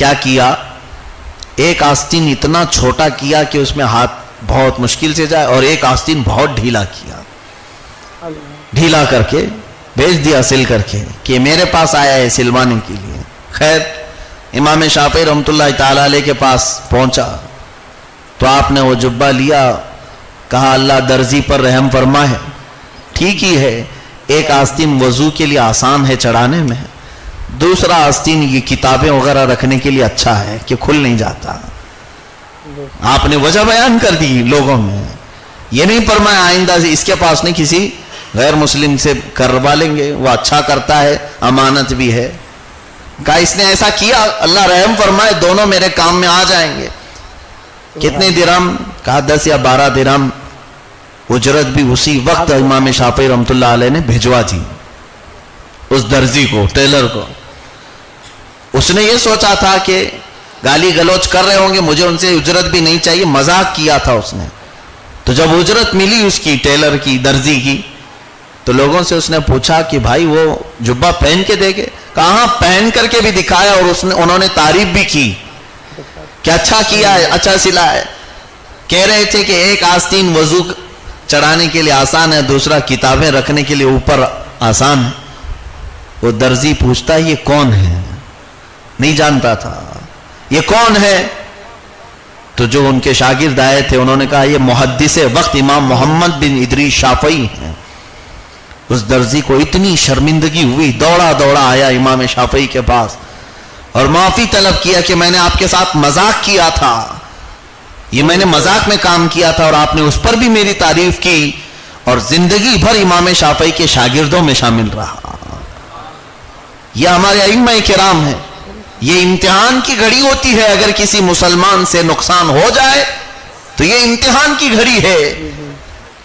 کیا کیا, ایک آستین اتنا چھوٹا کیا کہ اس میں ہاتھ بہت مشکل سے جائے, اور ایک آستین بہت ڈھیلا کیا, ڈھیلا کر کے بھیج دیا سل کر کے کہ میرے پاس آیا ہے سلوانے کے لیے. خیر امام شافعی رحمۃ اللہ تعالی علیہ کے پاس پہنچا تو آپ نے وہ جبہ لیا, کہا اللہ درزی پر رحم فرمائے, ٹھیک ہی ہے, ایک آستین وضو کے لیے آسان ہے چڑھانے میں, دوسرا آستین یہ کتابیں وغیرہ رکھنے کے لیے اچھا ہے کہ کھل نہیں جاتا. آپ نے وجہ بیان کر دی لوگوں میں, یہ نہیں فرمایا آئندہ سے اس کے پاس نہیں کسی غیر مسلم سے کروا لیں گے, وہ اچھا کرتا ہے, امانت بھی ہے. کہا اس نے ایسا کیا, اللہ رحم فرمائے, دونوں میرے کام میں آ جائیں گے. کتنے درہم؟ کہا 10 یا 12 درہم. اجرت بھی اسی وقت امام شافعی رحمۃ اللہ علیہ نے بھیجوا دی اس درزی کو, ٹیلر کو. اس نے یہ سوچا تھا کہ گالی گلوچ کر رہے ہوں گے, مجھے ان سے اجرت بھی نہیں چاہیے, مذاق کیا تھا اس نے. تو جب اجرت ملی اس کی, ٹیلر کی, درزی کی, تو لوگوں سے اس نے پوچھا کہ بھائی وہ جبہ پہن کے دیکھے. کہاں پہن کر کے بھی دکھایا, اور انہوں نے تعریف بھی کی کہ اچھا کیا ہے, اچھا سلا ہے. کہہ رہے تھے کہ ایک آستین وضو چڑھانے کے لیے آسان ہے, دوسرا کتابیں رکھنے کے لیے اوپر آسان ہے. وہ درزی پوچھتا ہے یہ کون ہے, نہیں جانتا تھا یہ کون ہے. تو جو ان کے شاگرد آئے تھے انہوں نے کہا یہ محدث وقت امام محمد بن ادریس شافعی ہیں. اس درزی کو اتنی شرمندگی ہوئی, دوڑا دوڑا آیا امام شافعی کے پاس اور معافی طلب کیا کہ میں نے آپ کے ساتھ مذاق کیا تھا, یہ میں نے مذاق میں کام کیا تھا, اور آپ نے اس پر بھی میری تعریف کی, اور زندگی بھر امام شافعی کے شاگردوں میں شامل رہا. یہ ہمارے ائمہ کرام ہیں. یہ امتحان کی گھڑی ہوتی ہے, اگر کسی مسلمان سے نقصان ہو جائے تو یہ امتحان کی گھڑی ہے.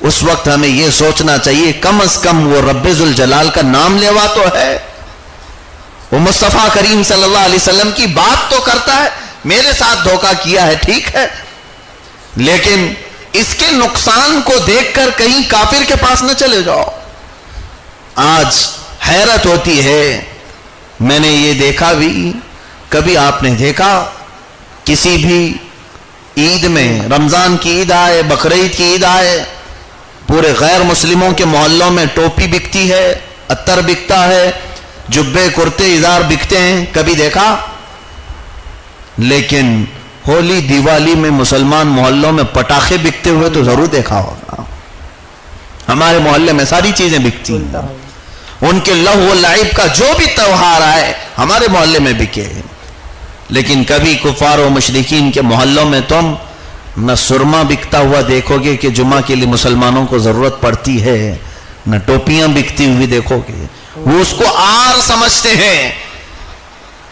اس وقت ہمیں یہ سوچنا چاہیے کم از کم وہ رب ذوالجلال کا نام لیوا تو ہے, وہ مصطفیٰ کریم صلی اللہ علیہ وسلم کی بات تو کرتا ہے. میرے ساتھ دھوکہ کیا ہے ٹھیک ہے, لیکن اس کے نقصان کو دیکھ کر کہیں کافر کے پاس نہ چلے جاؤ. آج حیرت ہوتی ہے, میں نے یہ دیکھا بھی, کبھی آپ نے دیکھا کسی بھی عید میں, رمضان کی عید آئے, بقرعید کی عید آئے, پورے غیر مسلموں کے محلوں میں ٹوپی بکتی ہے, عطر بکتا ہے, جبے کرتے ازار بکتے ہیں, کبھی دیکھا؟ لیکن ہولی دیوالی میں مسلمان محلوں میں پٹاخے بکتے ہوئے تو ضرور دیکھا ہوگا. ہمارے محلے میں ساری چیزیں بکتی ہیں, ان کے لہو و لعب کا جو بھی تہوار آئے ہمارے محلے میں بکے. لیکن کبھی کفار و مشرکین کے محلوں میں تم نہ سرما بکتا ہوا دیکھو گے کہ جمعہ کے لیے مسلمانوں کو ضرورت پڑتی ہے, نہ ٹوپیاں بکتی ہوئی دیکھو گے. وہ اس کو عار سمجھتے ہیں,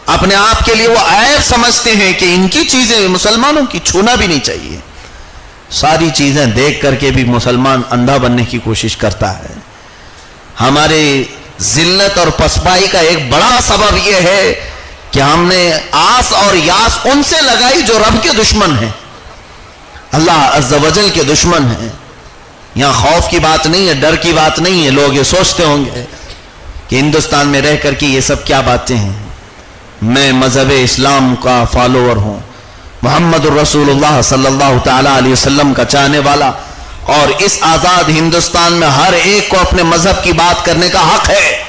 اپنے آپ کے لیے وہ عیب سمجھتے ہیں کہ ان کی چیزیں مسلمانوں کی چھونا بھی نہیں چاہیے. ساری چیزیں دیکھ کر کے بھی مسلمان اندھا بننے کی کوشش کرتا ہے. ہمارے ذلت اور پسپائی کا ایک بڑا سبب یہ ہے کہ ہم نے آس اور یاس ان سے لگائی جو رب کے دشمن ہیں, اللہ عز و جل کے دشمن ہیں. یہاں خوف کی بات نہیں ہے, ڈر کی بات نہیں ہے. لوگ یہ سوچتے ہوں گے کہ ہندوستان میں رہ کر کے یہ سب کیا باتیں ہیں. میں مذہب اسلام کا فالوور ہوں, محمد الرسول اللہ صلی اللہ تعالی علیہ وسلم کا چاہنے والا, اور اس آزاد ہندوستان میں ہر ایک کو اپنے مذہب کی بات کرنے کا حق ہے,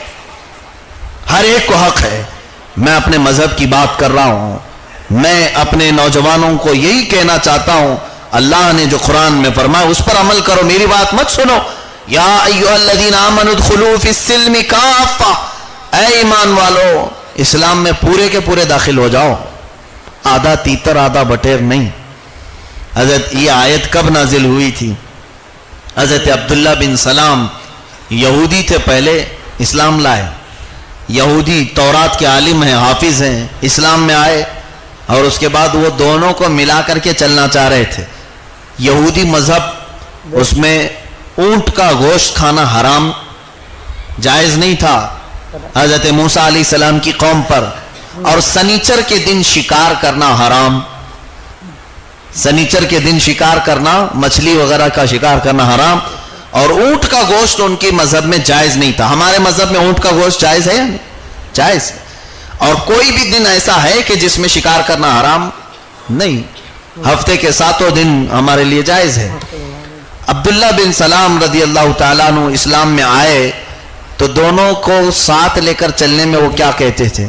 ہر ایک کو حق ہے. میں اپنے مذہب کی بات کر رہا ہوں. میں اپنے نوجوانوں کو یہی کہنا چاہتا ہوں, اللہ نے جو قرآن میں فرمایا اس پر عمل کرو, میری بات مت سنو. یا ایھا الذین آمنوا ادخلوا فی السلم کافہ, اے ایمان والو اسلام میں پورے کے پورے داخل ہو جاؤ, آدھا تیتر آدھا بٹیر نہیں. حضرت یہ آیت کب نازل ہوئی تھی؟ حضرت عبداللہ بن سلام یہودی تھے, پہلے اسلام لائے. یہودی تورات کے عالم ہیں, حافظ ہیں, اسلام میں آئے, اور اس کے بعد وہ دونوں کو ملا کر کے چلنا چاہ رہے تھے. یہودی مذہب اس میں اونٹ کا گوشت کھانا حرام, جائز نہیں تھا حضرت موسیٰ علیہ السلام کی قوم پر, اور سنیچر کے دن شکار کرنا حرام. سنیچر کے دن شکار کرنا, مچھلی وغیرہ کا شکار کرنا حرام, اور اونٹ کا گوشت ان کے مذہب میں جائز نہیں تھا. ہمارے مذہب میں اونٹ کا گوشت جائز ہے یا نہیں؟ جائز ہے. اور کوئی بھی دن ایسا ہے کہ جس میں شکار کرنا حرام نہیں. ہفتے کے 7 دن ہمارے لیے جائز ہے. عبداللہ بن سلام رضی اللہ تعالیٰ عنہ اسلام میں آئے تو دونوں کو ساتھ لے کر چلنے میں وہ کیا کہتے تھے؟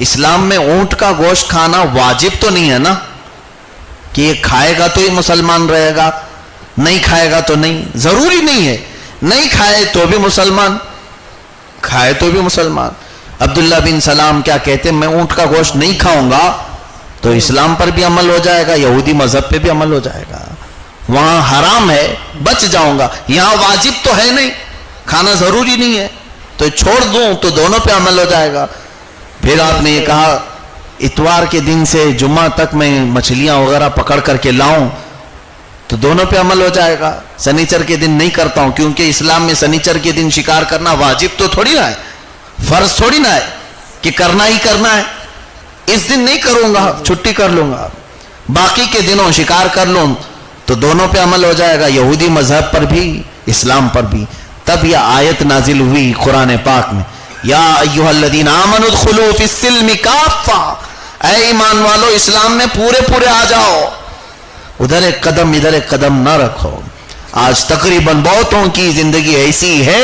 اسلام میں اونٹ کا گوشت کھانا واجب تو نہیں ہے نا کہ یہ کھائے گا تو ہی مسلمان رہے گا, نہیں کھائے گا تو نہیں. ضروری نہیں ہے, نہیں کھائے تو بھی مسلمان, کھائے تو بھی مسلمان. عبداللہ بن سلام کیا کہتے ہیں, میں اونٹ کا گوشت نہیں کھاؤں گا تو اسلام پر بھی عمل ہو جائے گا, یہودی مذہب پہ بھی عمل ہو جائے گا. وہاں حرام ہے بچ جاؤں گا, یہاں واجب تو ہے نہیں, کھانا ضروری نہیں ہے, تو چھوڑ دوں تو دونوں پہ عمل ہو جائے گا. پھر آپ نے یہ کہا اتوار کے دن سے جمعہ تک میں مچھلیاں وغیرہ پکڑ کر کے لاؤں تو دونوں پہ عمل ہو جائے گا. سنیچر کے دن نہیں کرتا ہوں کیونکہ اسلام میں سنیچر کے دن شکار کرنا واجب تو تھوڑی نہ ہے, فرض تھوڑی نہ ہے کہ کرنا ہی کرنا ہے. اس دن نہیں کروں گا, چھٹی کر لوں گا, باقی کے دنوں شکار کر لوں تو دونوں پہ عمل ہو جائے گا, یہودی مذہب پر بھی اسلام پر بھی. تب یہ آیت نازل ہوئی قرآن پاک میں, یا ایھا الذین آمنوا ادخلوا فی السلم کافہ, اے ایمان والو اسلام میں پورے پورے آ جاؤ, ادھر ایک قدم ادھر ایک قدم نہ رکھو. آج تقریباً بہتوں کی زندگی ایسی ہے,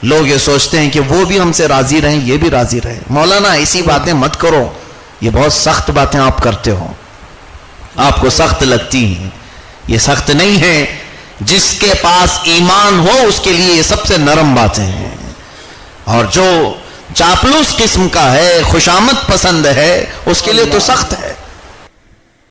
لوگ یہ سوچتے ہیں کہ وہ بھی ہم سے راضی رہیں یہ بھی راضی رہیں. مولانا ایسی باتیں مت کرو, یہ بہت سخت باتیں آپ کرتے ہو, آپ کو سخت لگتی ہیں, یہ سخت نہیں ہے. جس کے پاس ایمان ہو اس کے لیے یہ سب سے نرم باتیں ہیں, اور جو چاپلوس قسم کا ہے, خوشامد پسند ہے, اس کے لیے تو سخت ہے.